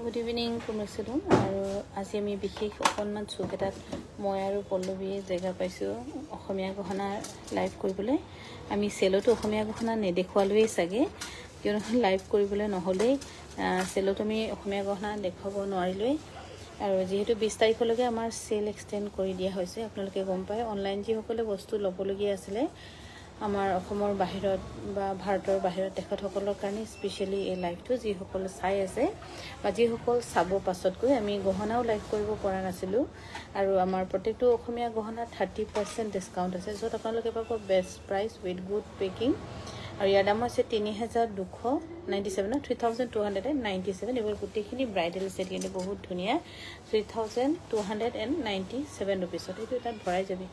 Good evening, Kumasilu. As you may be here, on Suketat, Moyaru Polovi, Zega Paisu, Homia Gohana, live Kuribule. I mean, Selo to Homia Gohana, Nedequalway Sage, you know, live Kuribule, no hole, Selotomi, Homia Gohana, Decovo, Norilway. আৰু যেহেতু 20 তাৰিখলৈকে আমাৰ cell extend কৰি দিয়া হৈছে আপোনালোকে গম পায় অনলাইন যি সকলে বস্তু লবলগীয়া আছিল আমাৰ অসমৰ বাহিৰত বা ভাৰতৰ বাহিৰত দেখত সকলৰ কাৰণে স্পেশালি এই লাইভটো যি সকল চাই আছে বা যি সকল চাব পাছত গৈ আমি গহনাও লাইভ কৰিব পৰা নাছিলো আৰু আমাৰ প্ৰত্যেকটো অসমীয়া গহনা 30% ডিসকাউন্ট আছে যত আপোনালোকে পাব best price with good packing আৰু ইয়াৰ দাম আছে 3297 3297 এবাৰ গুটিখিনি ব্ৰাইডাল সেট কিন্তু বহুত ধুনিয়া 3297 रुपीसত এইটো তাত ভৰাই যাবি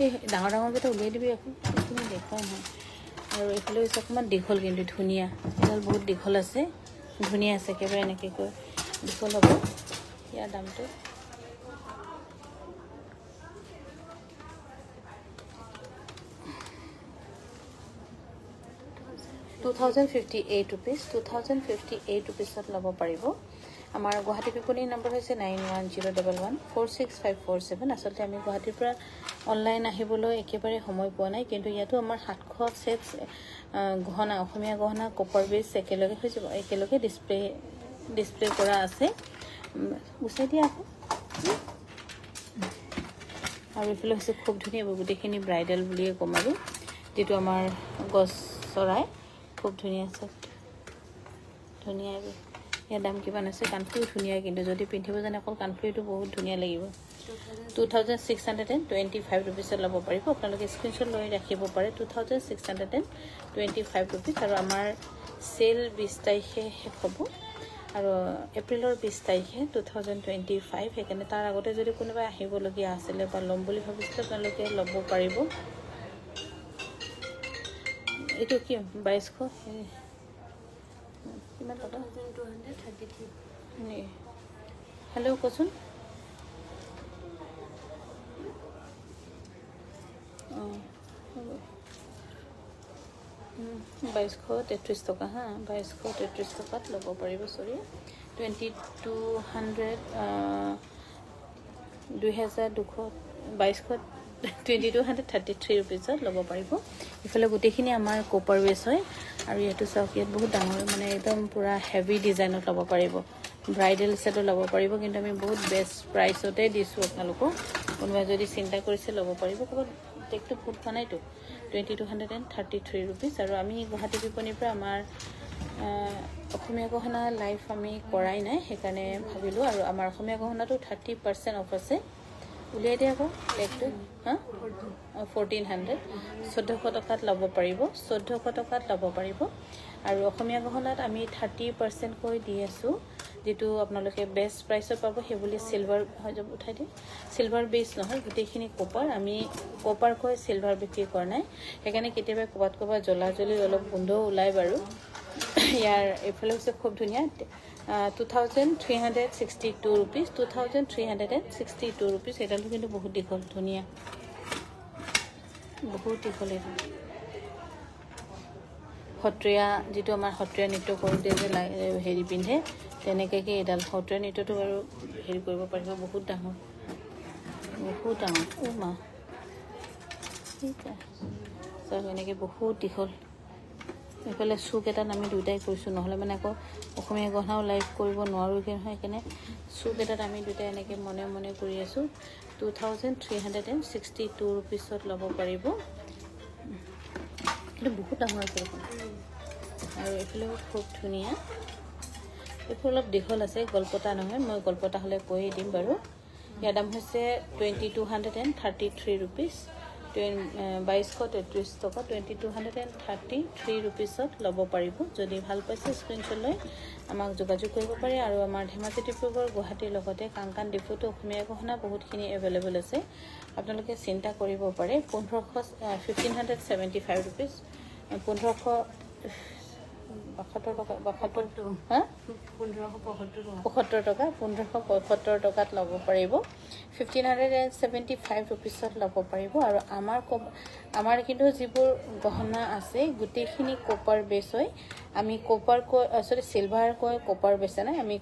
এই ডাঙৰ ডাঙৰ যেটা উলিয়াই দিবি এখন তুমি দেখা নহয় আৰু এইফালে অকমান দীঘল কিন্তু ধুনিয়া এডাল বহুত দীঘল আছে ধুনিয়া আছে কেবে এনেকে কয় দীঘল হ'ব ইয়াৰ দামটো 2058 rupees 2058 rupees at labo paribo amar Guwahati piponi number hoise 9101146547 asolte ami Guwahati pra online ahibolo ekebare homoy poa nai kintu yato amar 700 sets gohana ohomia gohana copper base ekeloge hoise ekeloge display kora ase usai dia ako aru ifilo hoise khub dhuniya gutekhini bridal buliye komaru jetu amar gos sorai খুব ধুনিয়া আছে ধুনিয়া এর দাম কিমান আছে কানফিউ ধুনিয়া কিন্তু যদি পিন্ধিব জানে অকল কানফিউটো বহুত ধুনিয়া লাগিব 2625 rupees লব পাৰিব আপোনালোকে স্ক্ৰিনশ্বট লৈ ৰাখিব পাৰে 2625 rupees আৰু আমাৰ সেল 20 তাৰিখে শেষ হ'ব আৰু এপ্ৰিলৰ 20 তাৰিখে 2025 হেকানে তাৰ আগতে যদি কোনোবা আহিব লগিয়া আছিল বা লম বুলি ভাবিছিল আপোনালোকে লব পাৰিব এটো কি 2200 কিমান টকা 2233 নে হেল্ল কোচোন 2233 টকা হা 2233 টকাত লব পাৰিব সৰি 2200 2233 rupees লব পাৰিব ইফালে গুটেখিনি আমাৰ কপাৰ বেস হয় আৰু এটো সকিয়ত বহুত ডাঙৰ মানে একদম পুৰা হেভি ডিজাইনত লব পাৰিব ব্ৰাইডাল সেট লব পাৰিব কিন্তু আমি বহুত বেষ্ট প্ৰাইসতে দিছো আপোনালোকক কোনোবা যদি চিন্তা কৰিছে লব পাৰিব কব টেকটো ফুট কানাইটো 2233 rupees আৰু আমি গুৱাহাটী বিপণীৰ পৰা আমাৰ অসমীয়া গহনা লাইভ আমি কৰাই নাই হেকানে ভাবিলো আৰু আমাৰ অসমীয়া গহনাটো 30% অফ আছে উলিয়াই দিয়া আকৌ টেকটো হা 1400 1400 টকাত লব পাৰিব 1400 টকাত লব পাৰিব আৰু অসমীয়া গহনাত আমি 30% কৈ দি আছো যেটো আপোনালোকে বেষ্ট প্ৰাইসত পাব হে বুলি সিলভাৰ হৈ যাব উঠাই দি সিলভাৰ বেস নহয় গুটেখিনি কপাৰ আমি কপাৰ কৈ সিলভাৰ বিক্ৰী কৰা নাই হেকানে কেতিয়াবা কবাত জ্বলা জ্বলি অলপ বন্ধ ওলাই বাৰু ইয়াৰ এফালে হৈছে খুব ধুনিয়া 2362 rupees 2362 rupees এটালো কিন্তু বহুত দীঘল ধুনিয়া বহুত দীঘল হট্ৰিয়া যেটো আমাৰ হট্ৰিয়া নৃত্য কৰোতে যে হেৰি পিন্ধে তেনেকে কি এডাল হট্ৰিয়া নৃত্যটো বাৰু হেৰি কৰিব পাৰিব বহুত ডাঙৰ ও মা ঠিক আছে সব এনেকে বহুত দীঘল এফালে সুক এটা আমি দুটাই কৰিছো নহলে মানে আকৌ অসমীয়া গহনাও লাইভ কৰিব নোৱাৰো কি হয় কেনে সুক এটা আমি দুটাই এনেকে মনে মনে কৰি আছো 2362 rupeesত লব পাৰিব এটা বহুত ডাঙৰ আছে আৰু এফালে খুব ধুনিয়া এফালে অলপ দীঘল আছে গলপতা নহয় মই গলপতা হলে কৈ দিম বাৰু ইয়াৰ দাম হৈছে 2233 rupees 2233 টকা 2233 rupeesত লব পাৰিব যদি ভাল পাইছে স্ক্ৰিনশ্বট লৈ আমাক যোগাযোগ কৰিব পাৰে আৰু আমাৰ ধেমাজি ডিপুগড় গুৱাহাটীৰ লগতে কাংকান ডিপুটো অসমীয়া গহনা বহুতখিনি এভেইলেবল আছে আপোনালোকে চিন্তা কৰিব পাৰে 1575 rupees 1500 72 টকা 72 হা 1575 টকা 1575 টকাত ল'ব পাৰিব 1575 रुपीसত ল'ব পাৰিব আৰু আমাৰ কিন্তু যিবোৰ গহনা আছে গুটেখিনি কপাৰ বেস হয় আমি কপাৰ সৰি সিলভাৰ কয় কপাৰ বেছ নাই আমি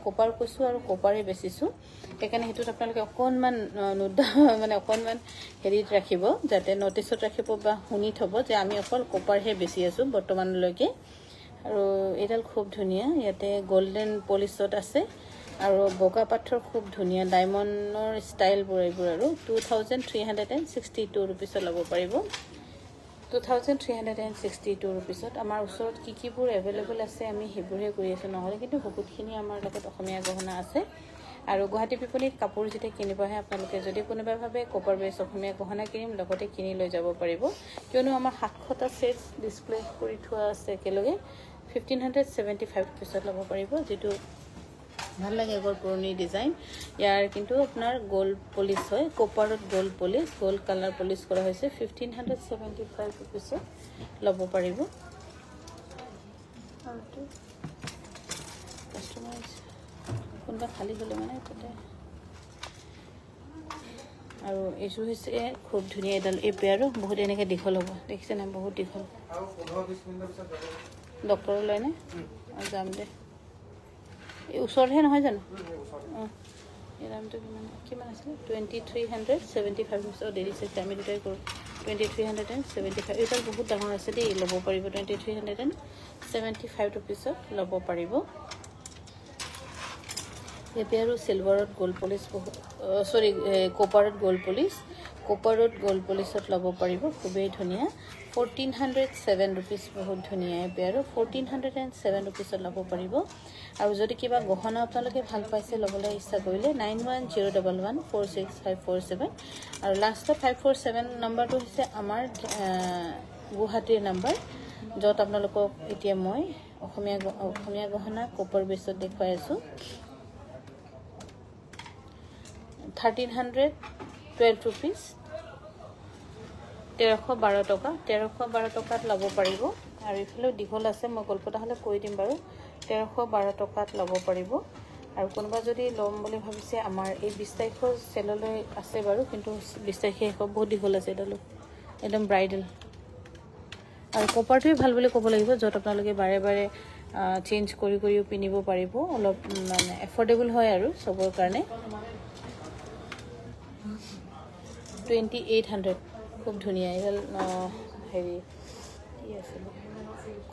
কপাৰ কৈছো আৰু কপাৰে বেচিছো একানে হেতুত আপোনালোকে অকনমান মানে অকনমান হেৰিত ৰাখিব যাতে নটিছত ৰাখিব বা শুনি থব যে আমি অকল কপাৰহে বেচি আছো বৰ্তমানলৈকে আৰু এডাল খুব ধুনিয়া ইয়াতে গোল্ডেন পলিশত আছে আৰু বগা পাথৰ খুব ধুনিয়া ডায়মণ্ডৰ ষ্টাইল এইবোৰ আৰু 2362 रुपीसত ল'ব পাৰিব 2362 रुपीसত আমাৰ ওচৰত কিবোৰ এভেইলেবল আছে আমি হেবুৰে কৰি আছো নহলে কিন্তু বহুতখিনি আমাৰ লগত অসমীয়া গহনা আছে আৰু গুৱাহাটী বিপণীত কাপোৰ যেতে কিনিব আহে আপোনালোকে যদি কোনোবা ভাবে কপাৰ বেছ অসমীয়া গহনা কিনিম লগতে কিনি লৈ যাব পাৰিব কিয়নো আমাৰ 700টা সেট ডিসপ্লে কৰি থোৱা আছে একেলগে 1575 रुपीसত ল'ব পাৰিব যেটো ভাল লাগে আগৰ পুৰণি ডিজাইন ইয়াৰ কিন্তু আপোনাৰ গোল্ড পলিশ হয় কপাৰত gold polish gold colour polish কৰা হৈছে 1575 रुपीसত ল'ব পাৰিব আৰু কাস্টমাৰ কোনবা খালি হলে মানে তাতে আৰু এজু হৈছে খুব ধুনিয়া এডাল এই পেয়াৰো বহুত এনেকে দীঘল হ'ব দেখিছে না বহুত দীঘল আৰু 15-20 মিনিটৰ পিছত যাব ডক্টৰ লাইনে যাম দে এই ওচৰহে নহয় জানো এই দামটো কিমান আছে 2375 रुपीस দেৰি আছে আমি দুটাই কৰো 2375 এটা বহুত ডাঙৰ আছে দেই ল'ব পাৰিব 2375 रुपीसত ল'ব পাৰিব এই পেয়াৰো সিলভাৰত গোল্ড পলিশ সৰি কপাৰত গোল্ড পলিশত ল'ব পাৰিব খুবেই ধুনিয়া 1407 रुपीस বহুত ধুনিয়া এই পেয়াৰো 1407 रुपीसত ল'ব পাৰিব আৰু যদি কিবা গহনা আপোনালোকে ভাল পাইছে ল'বলৈ ইচ্ছা কৰিলে 9101146547 আৰু লাষ্ট 547 নম্বৰটো হৈছে আমাৰ গুৱাহাটীৰ নম্বৰ যত আপোনালোকক এতিয়া মই অসমীয়া গহনা কপাৰ বেছত দেখুৱাই আছো 1312 रुपीस 1312 টকাত ল'ব পাৰিব আৰু ইফালে দীঘল আছে মই গল্পটা হলে কৈ দিম বাৰু 1312 টকাত ল'ব পাৰিব আৰু কোনোবা যদি লম বুলি ভাবিছে আমাৰ এই 20 তাৰিখৰ সেললৈ আছে বাৰু কিন্তু 20 তাৰিখে বহুত দীঘল আছে এডালো একদম ব্ৰাইডাল আৰু কপাৰটোই ভাল বুলি ক'ব লাগিব যত আপোনালোকে বাৰে বাৰে চেঞ্জ কৰিও পিনিব পাৰিব অলপ মানে এফৰ্ডেবল হয় আৰু সবৰ কাৰণে 2800 খুব ধুনিয়া এডাল হেৰি কি আছে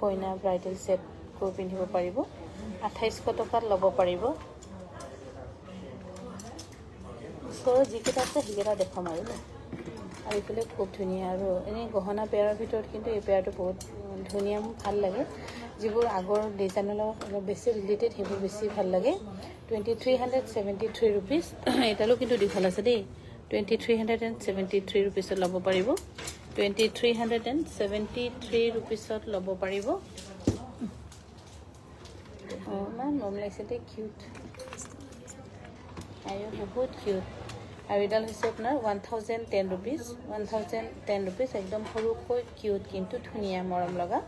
কইনা ব্ৰাইডাল সেট কো পিনিব পাৰিব 2800 টকাত ল'ব পাৰিব সো যিকেইটা আছে হিগেৰা দেখাম আৰু ইফালে খুব ধুনিয়া আৰু এনে গহনা পেয়াৰৰ ভিতৰত কিন্তু এই পেয়াৰটো বহুত ধুনিয়া ভাল লাগে যিবোৰ আগৰ ডিজাইনৰ লগত বেছি ৰিলেটেড হেবোৰ বেছি ভাল লাগে 2373 रुपीस এটালো কিন্তু দীঘল আছে দেই 2373 रुपीसত ল'ব পাৰিব 2373 रुपीसত ল'ব পাৰিব মান মম লাগিছে দে কিউট আয়ো বহুত কিউট আৰু এডাল হৈছে আপোনাৰ 1010 रुपीस একদম সৰুকৈ কিউট কিন্তু ধুনিয়া মৰম লগা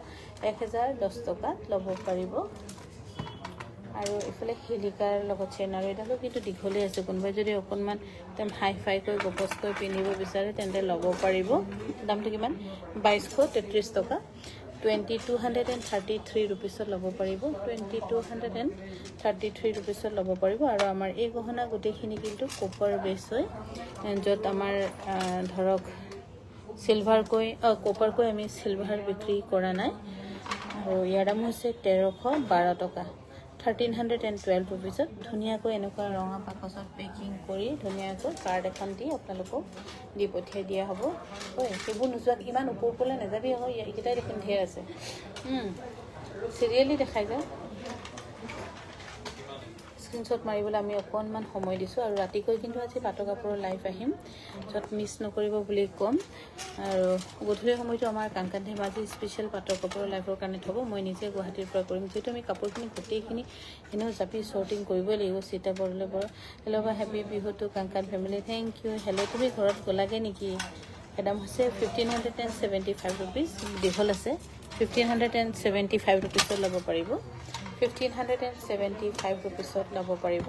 1010 টকাত ল'ব পাৰিব আৰু ইফালে হিলিকাৰ লগত চেনাৰ এডালো কিন্তু দীঘলে আছে কোনবাই যদি অকনমান তেম হাই ফাই কৈ গপসকৈ পিনিব বিচাৰে তেন্তে ল'ব পাৰিব দামটো কিমান 2233 টকা 2233 रुपीसত ল'ব পাৰিব 2233 रुपीसত ল'ব পাৰিব আৰু আমাৰ এই গহনা গুটেখিনি কিন্তু কপাৰ বেছ হয় যত আমাৰ ধৰক সিলভাৰ কৈ কপাৰ কৈ আমি সিলভাৰ বিক্ৰী কৰা নাই আৰু ইয়াৰ দাম হৈছে 1312 টকা 1312 रुपीसত ধুনিয়াকৈ এনেকুৱা ৰঙা পাকছত পেকিং কৰি ধুনিয়াকৈ কাৰ্ড এখন দি আপোনালোকক দি পঠিয়াই দিয়া হ'ব হয় হেবু নুজুৱাক ইমান ওপৰলৈ নাযাবি আকৌ এইকেইটাই দেখোন ঢেৰ আছে সিৰিয়েলি দেখাই যায় স্ক্ৰিনশ্বট মাৰিবলৈ আমি অকনমান সময় দিছো আৰু ৰাতিকৈ কিন্তু আজি পাটৰ কাপোৰৰ লাইভ আহিম যত মিছ নকৰিব বুলি কম আৰু গধূলি সময়টো আমাৰ কাংকান ধেমাজি স্পেশাল পাটৰ কাপোৰৰ লাইভৰ কাৰণে থব মই নিজে গুৱাহাটীৰ পৰা কৰিম যেটো আমি কাপোৰখিনি গোটেইখিনি এনেও জাপি সৰ্টিং কৰিব লাগিব সিটা বৰলে বৰ হেল্ল বা happy Bihu two Kangkan family thank U hello তুমি ঘৰত গলাগে নেকি এদাম হৈছে 1575 rupees দীঘল আছে 1575 rupees ল'ব পাৰিব 1575 rupees ল'ব পাৰিব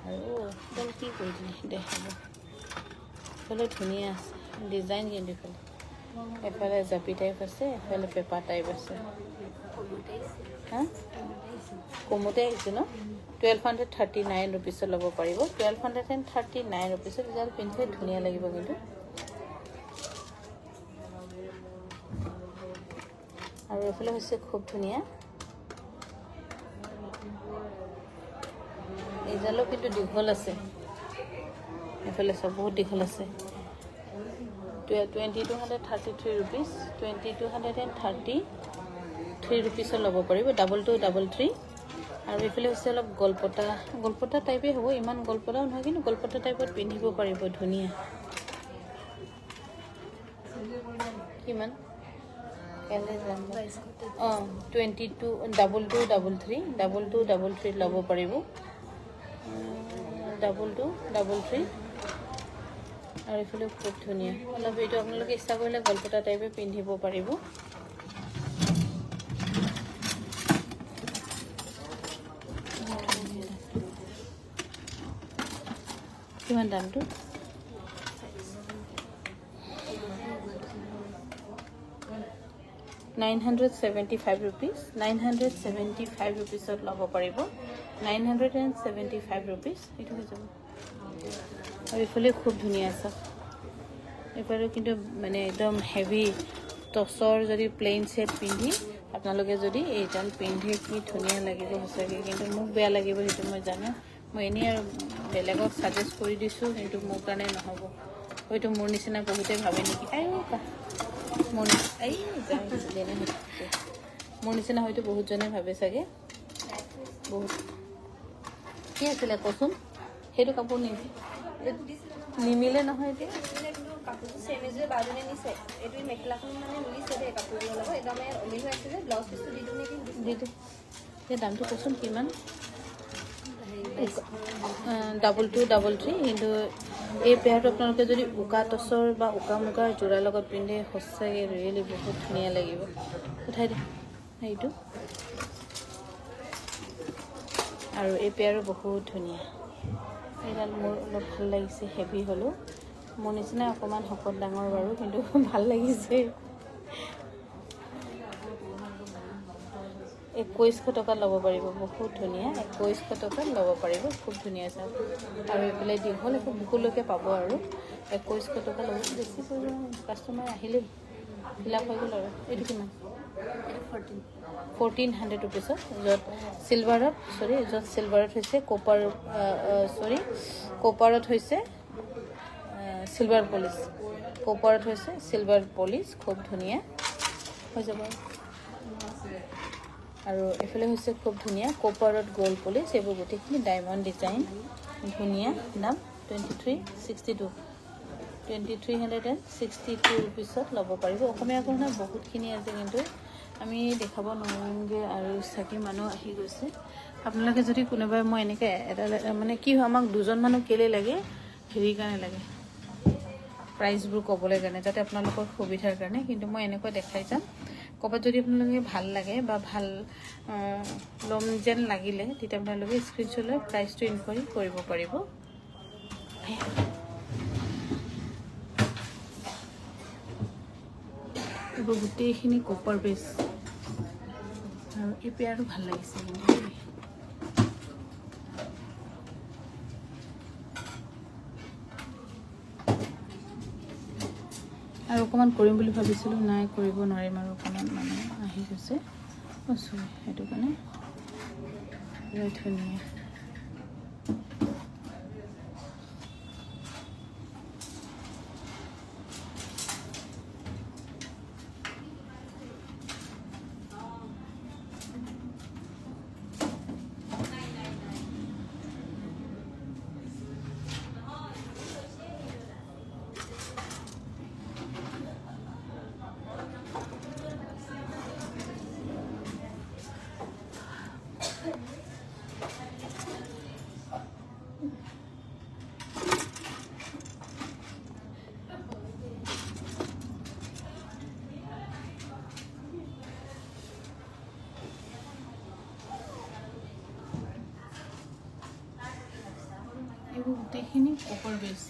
আৰু একদম কি কৰি দিলে দেখাব চলো ধুনীয়া আছে ডিজাইন কিন্তু এফালে জাপি টাইপ আছে এফালে পেপাৰ টাইপ আছে হা কমতে আহিছে ন 1239 rupees ল'ব পাৰিব 1239 rupees ৰিজাল্ট পিন্ধিলে ধুনীয়া লাগিব কিন্তু আৰু এফালে হৈছে খুব ধুনীয়া এইজালো কিন্তু দীঘল আছে এফালে সব বহুত দীঘল আছে 2233 rupees 2233 rupees ল'ব পাৰিব 2233 আৰু এফালে হৈছে অলপ গলপটা টাইপে হ'ব ইমান গলপটাও নহয় কিন্তু গলপটা টাইপত পিন্ধিব পাৰিব ধুনীয়া কিমান কেলে জানো 2233 ল'ব পাৰিব 2233 আৰু এফালে খুব ধুনীয়া অলপ এইটো আপোনালোকে ইচ্ছা কৰিলে গলপটা টাইপে পিন্ধিব পাৰিব কিমান দামটো 975 rupees 975 rupees ল'ব পাৰিব 975 rupees এইটো হৈ যাব আৰু এফালে খুব ধুনীয়া আছে এফালে কিন্তু মানে একদম হেভি টচৰ যদি প্লেইন সেট পিন্ধি আপোনালোকে যদি এইডাল পিন্ধি কি ধুনীয়া লাগিব সঁচাকৈ কিন্তু মোক বেয়া লাগিব সেইটো মই জানো মই এনেই আৰু বেলেগক সাজেষ্ট কৰি দিছোঁ কিন্তু মোৰ কাৰণে নহ'ব হয়তো মোৰ নিচিনা বহুতে ভাবে নেকি মোৰ নিচিনা হয়তো বহুতজনে ভাবে চাগে বহুত কি আছিলে কচোন সেইটো কাপোৰ নিমিলে নহয় এতিয়া কাপোৰটো সেম এজে বাজনে নিছে এইটো মেখেলাখন মানে মিলিছে দে কাপোৰৰ লগত একদমে অলি হৈ আছে যে ব্লাউজ পিছটো দি দিওঁ নেকি দি দে এই দামটো কচোন কিমান 2233 কিন্তু এই পেয়াৰটো আপোনালোকে যদি উকা টচৰ বা উকা মুগাৰ জোৰাৰ লগত পিন্ধে সঁচাকৈ ৰিয়েলি বহুত ধুনীয়া লাগিব উঠাই দে এইটো আৰু এই পেয়াৰো বহুত ধুনীয়া এইডাল মোৰ অলপ ভাল লাগিছে হেভি হ'লেও মোৰ নিচিনা অকণমান শকত ডাঙৰ বাৰু কিন্তু ভাল লাগিছে 2100 টকা ল'ব পাৰিব বহুত ধুনীয়া 2100 টকা ল'ব পাৰিব খুব ধুনীয়া চাওক আৰু এইফালে দীঘল একো বুকুলৈকে পাব আৰু 2100 টকা ল'ব বেছি কৰিব কাষ্টমাৰ আহিলেই ফিলাপ হৈ গ'ল আৰু এইটো কিমান 1400 rupees য'ত চিলভাৰত হৈছে কপাৰত হৈছে সিলভাৰ পলিশ কপাৰত হৈছে সিলভাৰ পলিশ খুব ধুনীয়া হৈ যাব আৰু এফালে হৈছে খুব ধুনীয়া কপাৰত গোল্ড পলিশ এইবোৰ গোটেইখিনি ডায়মণ্ড ডিজাইন ধুনীয়া দাম 2362 rupees ল'ব পাৰিব অসমীয়া গহনা বহুতখিনি আছে কিন্তু আমি দেখাব নোৱাৰোঁগৈ আৰু চাকি মানুহ আহি গৈছে আপোনালোকে যদি কোনোবাই মই এনেকৈ এটা মানে কি হয় আমাক দুজন মানুহ কেলে লাগে হেৰি কাৰণে লাগে প্ৰাইচবোৰ ক'বলৈ কাৰণে যাতে আপোনালোকৰ সুবিধাৰ কাৰণে কিন্তু মই এনেকৈ দেখাই যাম ক'ৰবাত যদি আপোনালোকে ভাল লাগে বা ভাল ল'ম যেন লাগিলে তেতিয়া আপোনালোকে স্ক্ৰীনশ্বট লৈ প্ৰাইচটো ইনকুৱাৰী কৰিব পাৰিব এইবোৰ গোটেইখিনি কপাৰ বেছ আৰু এই পেয়াৰো ভাল লাগিছে কিন্তু আৰু অকণমান কৰিম বুলি ভাবিছিলোঁ নাই কৰিব নোৱাৰিম আৰু অকণমান মানে আহি গৈছে চৰি সেইটো কাৰণে ধুনীয়া গোটেইখিনি কপাৰ বেছ